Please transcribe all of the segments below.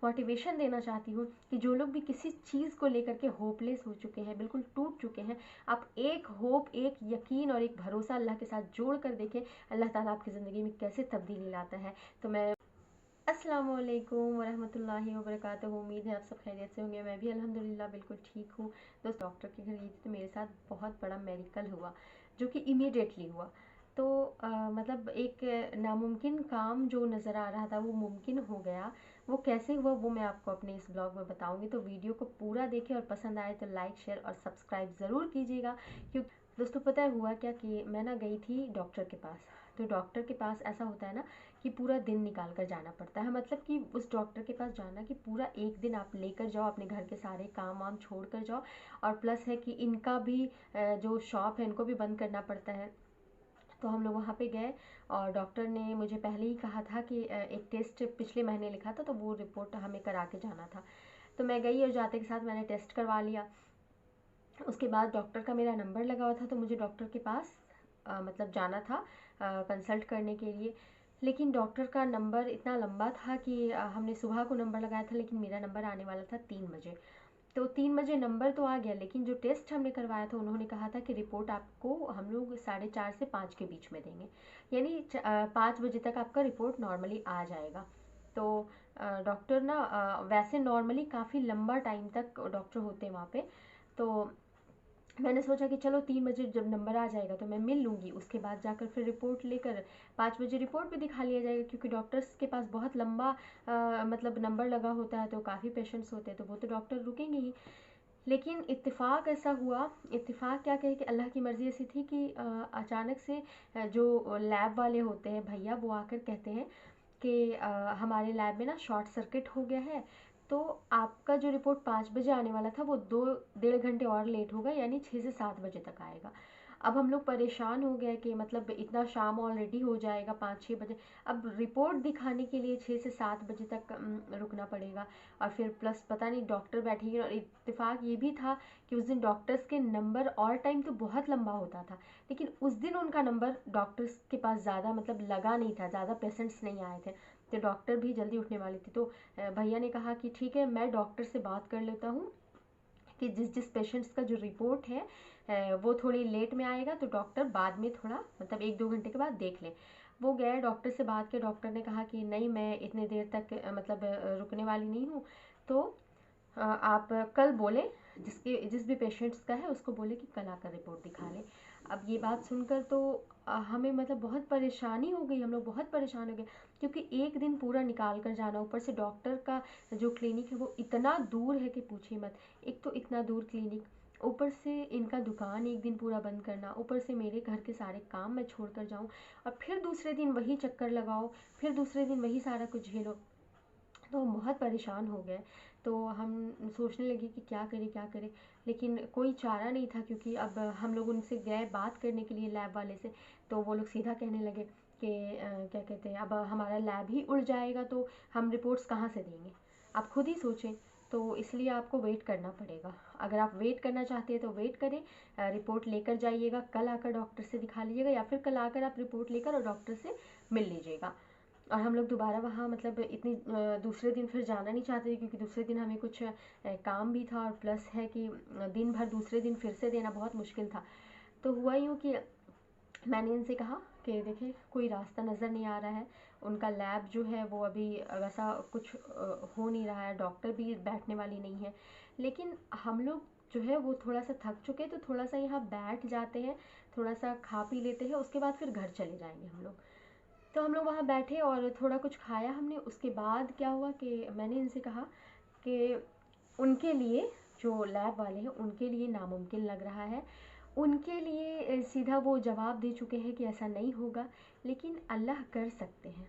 Motivation देना चाहती हूँ कि जो लोग भी किसी चीज़ को लेकर के होपलेस हो चुके हैं, बिल्कुल टूट चुके हैं, आप एक होप, एक यकीन और एक भरोसा अल्लाह के साथ जोड़ कर देखें, अल्लाह ताला आपकी ज़िंदगी में कैसे तब्दीली लाता है। तो मैं अस्सलामु अलैकुम वरहमतुल्लाहि वबरकातुहू। उम्मीद है आप सब खैरियत से होंगे। मैं भी अल्हम्दुलिल्लाह बिल्कुल ठीक हूँ। दोस्त डॉक्टर के घर गई थी तो मेरे साथ बहुत बड़ा मेडिकल हुआ, जो कि इमीडिएटली हुआ। तो मतलब एक नामुमकिन काम जो नज़र आ रहा था वो मुमकिन हो गया। वो कैसे हुआ वो मैं आपको अपने इस ब्लॉग में बताऊंगी। तो वीडियो को पूरा देखें और पसंद आए तो लाइक, शेयर और सब्सक्राइब ज़रूर कीजिएगा। क्योंकि दोस्तों पता है हुआ क्या कि मैं ना गई थी डॉक्टर के पास। तो डॉक्टर के पास ऐसा होता है ना कि पूरा दिन निकाल कर जाना पड़ता है, मतलब कि उस डॉक्टर के पास जाना कि पूरा एक दिन आप लेकर जाओ, अपने घर के सारे काम वाम छोड़ कर जाओ। और प्लस है कि इनका भी जो शॉप है इनको भी बंद करना पड़ता है। तो हम लोग वहाँ पे गए और डॉक्टर ने मुझे पहले ही कहा था कि एक टेस्ट पिछले महीने लिखा था तो वो रिपोर्ट हमें करा के जाना था। तो मैं गई और जाते के साथ मैंने टेस्ट करवा लिया। उसके बाद डॉक्टर का मेरा नंबर लगा हुआ था तो मुझे डॉक्टर के पास मतलब जाना था कंसल्ट करने के लिए। लेकिन डॉक्टर का नंबर इतना लंबा था कि हमने सुबह को नंबर लगाया था लेकिन मेरा नंबर आने वाला था 3 बजे। तो 3 बजे नंबर तो आ गया, लेकिन जो टेस्ट हमने करवाया था उन्होंने कहा था कि रिपोर्ट आपको हम लोग 4:30 से 5 के बीच में देंगे, यानी 5 बजे तक आपका रिपोर्ट नॉर्मली आ जाएगा। तो डॉक्टर ना वैसे नॉर्मली काफ़ी लंबा टाइम तक डॉक्टर होते हैं वहाँ पे। तो मैंने सोचा कि चलो 3 बजे जब नंबर आ जाएगा तो मैं मिल लूँगी, उसके बाद जाकर फिर रिपोर्ट लेकर 5 बजे रिपोर्ट भी दिखा लिया जाएगा। क्योंकि डॉक्टर्स के पास बहुत लंबा मतलब नंबर लगा होता है तो काफ़ी पेशेंट्स होते हैं तो वो तो डॉक्टर रुकेंगे ही। लेकिन इत्तेफाक ऐसा हुआ, इत्तेफाक क्या कहे कि अल्लाह की मर्ज़ी ऐसी थी कि अचानक से जो लैब वाले होते हैं भैया वो आकर कहते हैं कि हमारे लैब में ना शॉर्ट सर्किट हो गया है, तो आपका जो रिपोर्ट 5 बजे आने वाला था वो 2 डेढ़ घंटे और लेट होगा, यानी 6 से 7 बजे तक आएगा। अब हम लोग परेशान हो गए कि मतलब इतना शाम ऑलरेडी हो जाएगा 5-6 बजे, अब रिपोर्ट दिखाने के लिए 6 से 7 बजे तक रुकना पड़ेगा। और फिर प्लस पता नहीं डॉक्टर बैठेंगे। और इत्तेफाक ये भी था कि उस दिन डॉक्टर्स के नंबर और टाइम तो बहुत लंबा होता था, लेकिन उस दिन उनका नंबर डॉक्टर्स के पास ज़्यादा मतलब लगा नहीं था, ज़्यादा पेशेंट्स नहीं आए थे तो डॉक्टर भी जल्दी उठने वाली थी। तो भैया ने कहा कि ठीक है मैं डॉक्टर से बात कर लेता हूँ कि जिस जिस पेशेंट्स का जो रिपोर्ट है वो थोड़ी लेट में आएगा तो डॉक्टर बाद में थोड़ा मतलब 1-2 घंटे के बाद देख लें। वो गए डॉक्टर से बात के, डॉक्टर ने कहा कि नहीं मैं इतने देर तक मतलब रुकने वाली नहीं हूँ। तो आप कल बोले, जिस भी पेशेंट्स का है उसको बोले कि कल आकर रिपोर्ट दिखा ले। अब ये बात सुनकर तो हमें मतलब बहुत परेशानी हो गई, हम लोग बहुत परेशान हो गए। क्योंकि एक दिन पूरा निकाल कर जाना, ऊपर से डॉक्टर का जो क्लिनिक है वो इतना दूर है कि पूछिए मत। एक तो इतना दूर क्लिनिक, ऊपर से इनका दुकान एक दिन पूरा बंद करना, ऊपर से मेरे घर के सारे काम मैं छोड़ कर जाऊँ और फिर दूसरे दिन वही चक्कर लगाओ, फिर दूसरे दिन वही सारा कुछ झेलो। तो हम बहुत परेशान हो गए। तो हम सोचने लगे कि क्या करें क्या करें, लेकिन कोई चारा नहीं था। क्योंकि अब हम लोग उनसे गए बात करने के लिए लैब वाले से, तो वो लोग सीधा कहने लगे कि क्या कहते हैं अब हमारा लैब ही उड़ जाएगा तो हम रिपोर्ट्स कहाँ से देंगे, आप खुद ही सोचें। तो इसलिए आपको वेट करना पड़ेगा। अगर आप वेट करना चाहते हैं तो वेट करें, रिपोर्ट लेकर जाइएगा, कल आकर डॉक्टर से दिखा लीजिएगा या फिर कल आकर आप रिपोर्ट लेकर और डॉक्टर से मिल लीजिएगा। और हम लोग दोबारा वहाँ मतलब इतनी दूसरे दिन फिर जाना नहीं चाहते थे क्योंकि दूसरे दिन हमें कुछ काम भी था और प्लस है कि दिन भर दूसरे दिन फिर से देना बहुत मुश्किल था। तो हुआ यूँ कि मैंने इनसे कहा कि देखें कोई रास्ता नज़र नहीं आ रहा है, उनका लैब जो है वो अभी वैसा कुछ हो नहीं रहा है, डॉक्टर भी बैठने वाली नहीं है। लेकिन हम लोग जो है वो थोड़ा सा थक चुके तो थोड़ा सा यहाँ बैठ जाते हैं, थोड़ा सा खा पी लेते हैं, उसके बाद फिर घर चले जाएंगे हम लोग। तो हम लोग वहाँ बैठे और थोड़ा कुछ खाया हमने। उसके बाद क्या हुआ कि मैंने इनसे कहा कि उनके लिए, जो लैब वाले हैं उनके लिए नामुमकिन लग रहा है, उनके लिए सीधा वो जवाब दे चुके हैं कि ऐसा नहीं होगा, लेकिन अल्लाह कर सकते हैं,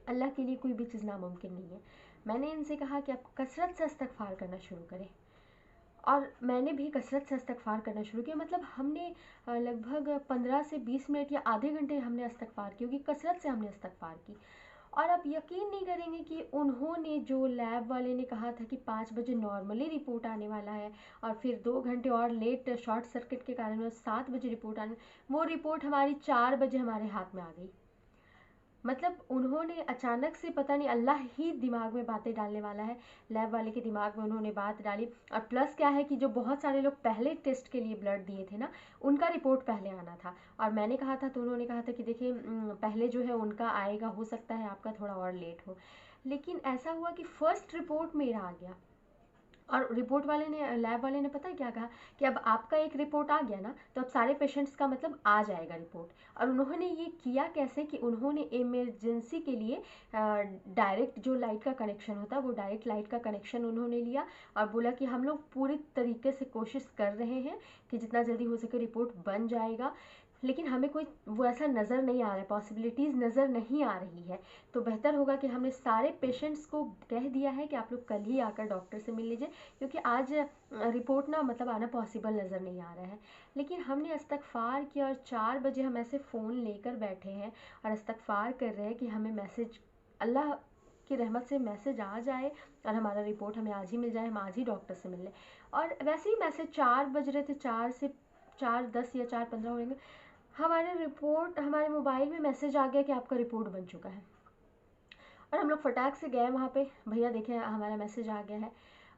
अल्लाह के लिए कोई भी चीज़ नामुमकिन नहीं है। मैंने इनसे कहा कि आप कसरत से इस्तगफार करना शुरू करें। और मैंने भी कसरत से इस्तगफार करना शुरू किया, मतलब हमने लगभग 15 से 20 मिनट या आधे घंटे हमने इस्तगफार की, क्योंकि कसरत से हमने इस्तगफार की। और आप यकीन नहीं करेंगे कि उन्होंने, जो लैब वाले ने कहा था कि 5 बजे नॉर्मली रिपोर्ट आने वाला है और फिर 2 घंटे और लेट शॉर्ट सर्किट के कारण 7 बजे रिपोर्ट आने, वो रिपोर्ट हमारी 4 बजे हमारे हाथ में आ गई। मतलब उन्होंने अचानक से पता नहीं अल्लाह ही दिमाग में बातें डालने वाला है, लैब वाले के दिमाग में उन्होंने बात डाली। और प्लस क्या है कि जो बहुत सारे लोग पहले टेस्ट के लिए ब्लड दिए थे ना, उनका रिपोर्ट पहले आना था। और मैंने कहा था तो उन्होंने कहा था कि देखिए पहले जो है उनका आएगा, हो सकता है आपका थोड़ा और लेट हो। लेकिन ऐसा हुआ कि फर्स्ट रिपोर्ट मेरा आ गया। और रिपोर्ट वाले ने, लैब वाले ने पता है क्या कहा कि अब आपका एक रिपोर्ट आ गया ना, तो अब सारे पेशेंट्स का मतलब आ जाएगा रिपोर्ट। और उन्होंने ये किया कैसे कि उन्होंने इमरजेंसी के लिए डायरेक्ट जो लाइट का कनेक्शन होता है वो डायरेक्ट लाइट का कनेक्शन उन्होंने लिया। और बोला कि हम लोग पूरी तरीके से कोशिश कर रहे हैं कि जितना जल्दी हो सके रिपोर्ट बन जाएगा, लेकिन हमें कोई वो ऐसा नज़र नहीं आ रहा है, पॉसिबिलिटीज़ नज़र नहीं आ रही है। तो बेहतर होगा कि हमने सारे पेशेंट्स को कह दिया है कि आप लोग कल ही आकर डॉक्टर से मिल लीजिए, क्योंकि आज रिपोर्ट ना मतलब आना पॉसिबल नज़र नहीं आ रहा है। लेकिन हमने इस्तगफार किया और 4 बजे हम ऐसे फ़ोन लेकर बैठे हैं और इस्तगफार कर रहे हैं कि हमें मैसेज, अल्लाह की रहमत से मैसेज आ जाए और हमारा रिपोर्ट हमें आज ही मिल जाए, हम आज ही डॉक्टर से मिल लें। और वैसे ही मैसेज 4 बज रहे थे, 4 से 4:10 या 4:15 होंगे, हमारे रिपोर्ट, हमारे मोबाइल में मैसेज आ गया कि आपका रिपोर्ट बन चुका है। और हम लोग फटाक से गए वहाँ पे, भैया देखें हमारा मैसेज आ गया है।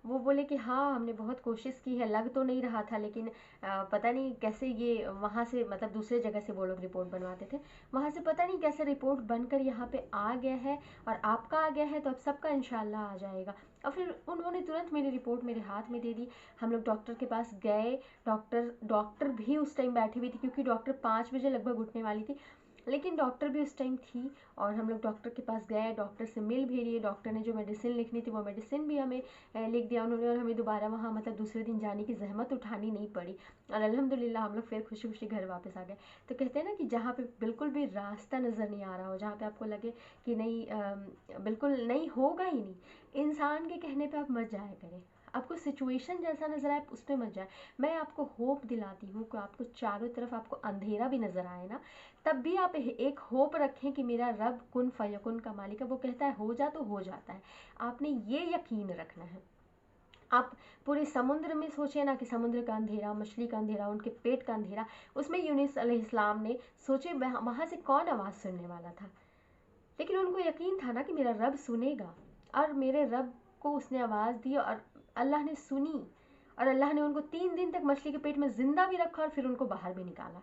वो बोले कि हाँ हमने बहुत कोशिश की है, लग तो नहीं रहा था, लेकिन पता नहीं कैसे ये वहाँ से मतलब दूसरे जगह से वो लोग रिपोर्ट बनवाते थे, वहाँ से पता नहीं कैसे रिपोर्ट बनकर यहाँ पे आ गया है और आपका आ गया है, तो अब सबका इंशाल्लाह आ जाएगा। और फिर उन्होंने तुरंत मेरी रिपोर्ट मेरे हाथ में दे दी। हम लोग डॉक्टर के पास गए। डॉक्टर भी उस टाइम बैठी हुई थी, क्योंकि डॉक्टर 5 बजे लगभग उठने वाली थी, लेकिन डॉक्टर भी उस टाइम थी। और हम लोग डॉक्टर के पास गए, डॉक्टर से मिल भी लिए। डॉक्टर ने जो मेडिसिन लिखनी थी वो मेडिसिन भी हमें लिख दिया उन्होंने, और हमें दोबारा वहाँ मतलब दूसरे दिन जाने की जहमत उठानी नहीं पड़ी। और अल्हम्दुलिल्लाह हम लोग फिर खुशी खुशी घर वापस आ गए। तो कहते हैं ना कि जहाँ पे बिल्कुल भी रास्ता नज़र नहीं आ रहा हो, जहाँ पे आपको लगे कि नहीं बिल्कुल नहीं होगा ही नहीं, इंसान के कहने पे आप मत जाया करें। आपको सिचुएशन जैसा नज़र आए उस पर मत जाए। मैं आपको होप दिलाती हूँ कि आपको चारों तरफ आपको अंधेरा भी नज़र आए ना, तब भी आप एक होप रखें कि मेरा रब कुन फयकुन का मालिक है, वो कहता है हो जा तो हो जाता है। आपने ये यकीन रखना है। आप पूरे समुद्र में सोचिए ना कि समुद्र का अंधेरा, मछली का अंधेरा, उनके पेट का अंधेरा, उसमें यूनुस अलैहिस्सलाम ने सोचे वहाँ से कौन आवाज़ सुनने वाला था, लेकिन उनको यकीन था ना कि मेरा रब सुनेगा। और मेरे रब को उसने आवाज़ दी और अल्लाह ने सुनी। और अल्लाह ने उनको 3 दिन तक मछली के पेट में ज़िंदा भी रखा और फिर उनको बाहर भी निकाला।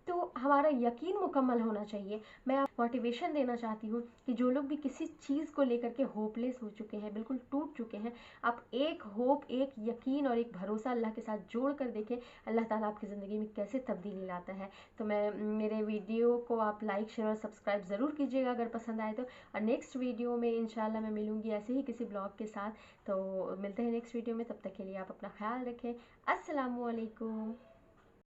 तो हमारा यकीन मुकम्मल होना चाहिए। मैं आप मोटिवेशन देना चाहती हूँ कि जो लोग भी किसी चीज़ को लेकर के होपलेस हो चुके हैं, बिल्कुल टूट चुके हैं, आप एक होप, एक यकीन और एक भरोसा अल्लाह के साथ जोड़ कर देखें, अल्लाह ताला आपकी ज़िंदगी में कैसे तब्दीली लाता है। तो मैं मेरे वीडियो को आप लाइक, शेयर और सब्सक्राइब ज़रूर कीजिएगा अगर पसंद आए तो। और नेक्स्ट वीडियो में इंशाल्लाह मैं मिलूँगी ऐसे ही किसी ब्लॉग के साथ। तो मिलते हैं नेक्स्ट वीडियो में, तब तक के लिए आप अपना ख्याल रखें। अस्सलामु अलैकुम।